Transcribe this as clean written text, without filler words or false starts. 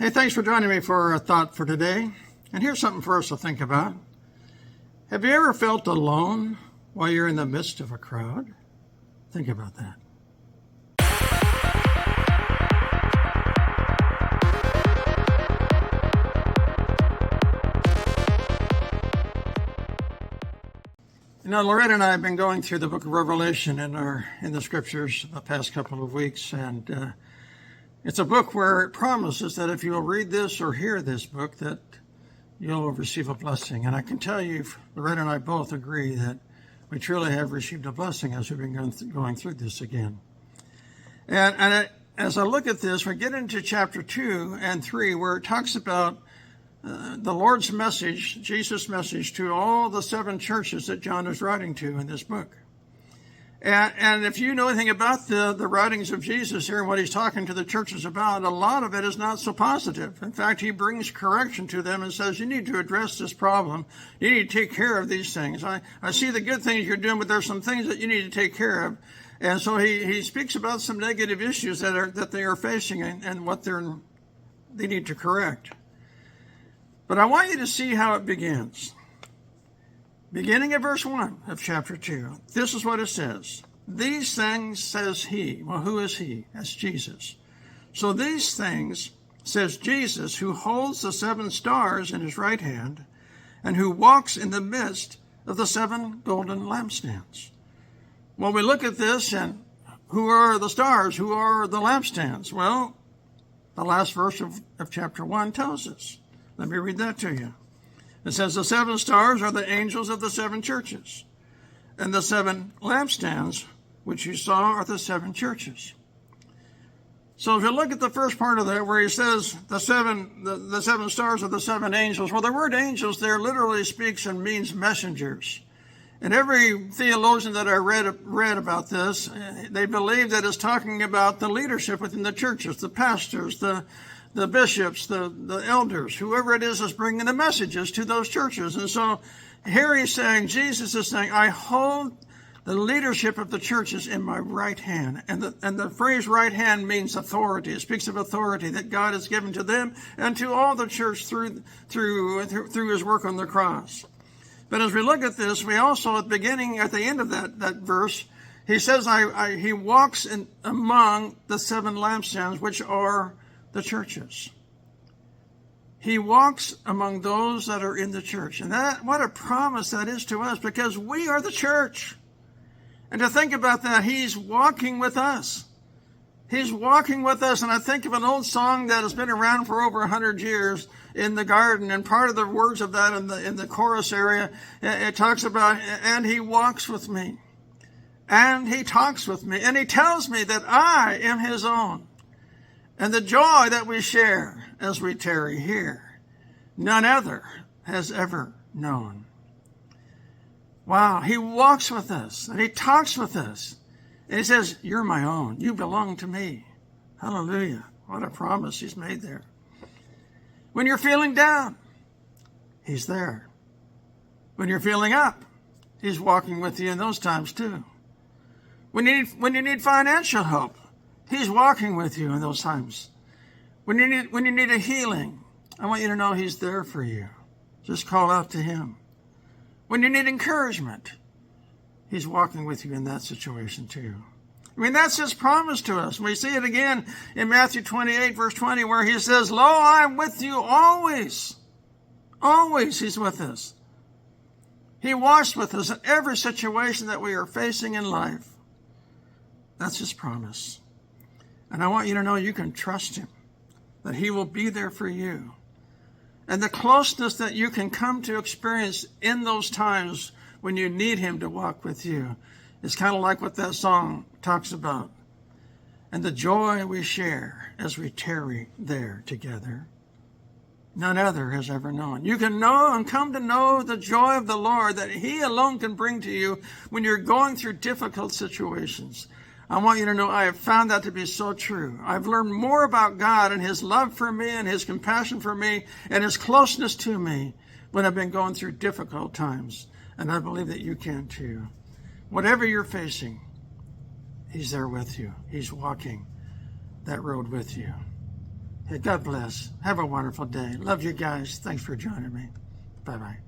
Hey, thanks for joining me for a thought for today. And here's something for us to think about. Have you ever felt alone while you're in the midst of a crowd? Think about that. You know, Loretta and I have been going through the book of Revelation in the scriptures the past couple of weeks, and it's a book where it promises that if you'll read this or hear this book, that you'll receive a blessing. And I can tell you, Loretta and I both agree that we truly have received a blessing as we've been going through this again. As I look at this, we get into chapter 2 and 3, where it talks about the Lord's message, Jesus' message to all the 7 churches that John is writing to in this book. And if you know anything about the writings of Jesus here and what he's talking to the churches about, a lot of it is not so positive. In fact, he brings correction to them and says, you need to address this problem. You need to take care of these things. I see the good things you're doing, but there's some things that you need to take care of. And so he speaks about some negative issues that they are facing and what they need to correct. But I want you to see how it begins. Beginning at verse 1 of chapter 2, this is what it says. These things says he. Well, who is he? That's Jesus. So these things says Jesus, who holds the 7 stars in his right hand and who walks in the midst of the 7 golden lampstands. Well, we look at this, and who are the stars? Who are the lampstands? Well, the last verse of chapter 1 tells us. Let me read that to you. It says the 7 stars are the angels of the 7 churches, and the 7 lampstands, which you saw, are the 7 churches. So if you look at the first part of that, where he says the 7 stars are the 7 angels, well, the word angels there literally speaks and means messengers. And every theologian that I read about this, they believe that it's talking about the leadership within the churches, the pastors, the bishops, the elders, whoever it is bringing the messages to those churches. And so here he's saying, Jesus is saying, I hold the leadership of the churches in my right hand. And the phrase right hand means authority. It speaks of authority that God has given to them and to all the church through his work on the cross. But as we look at this, we also at the end of that verse, he says, he walks among the 7 lampstands, which are the churches. He walks among those that are in the church. And what a promise that is to us, because we are the church. And to think about that, he's walking with us. He's walking with us. And I think of an old song that has been around for over 100 years, In the Garden. And part of the words of that in the chorus area, it talks about, and he walks with me. And he talks with me. And he tells me that I am his own. And the joy that we share as we tarry here, none other has ever known. Wow, he walks with us and he talks with us. And he says, you're my own. You belong to me. Hallelujah. What a promise he's made there. When you're feeling down, he's there. When you're feeling up, he's walking with you in those times too. When you need financial help, he's walking with you in those times. When you need a healing, I want you to know he's there for you. Just call out to him. When you need encouragement, he's walking with you in that situation too. I mean, that's his promise to us. We see it again in Matthew 28, verse 20, where he says, lo, I'm with you always. Always he's with us. He walks with us in every situation that we are facing in life. That's his promise. And I want you to know you can trust him, that he will be there for you. And the closeness that you can come to experience in those times when you need him to walk with you is kind of like what that song talks about. And the joy we share as we tarry there together, none other has ever known. You can know and come to know the joy of the Lord that he alone can bring to you when you're going through difficult situations. I want you to know I have found that to be so true. I've learned more about God and his love for me and his compassion for me and his closeness to me when I've been going through difficult times. And I believe that you can too. Whatever you're facing, he's there with you. He's walking that road with you. Hey, God bless. Have a wonderful day. Love you guys. Thanks for joining me. Bye-bye.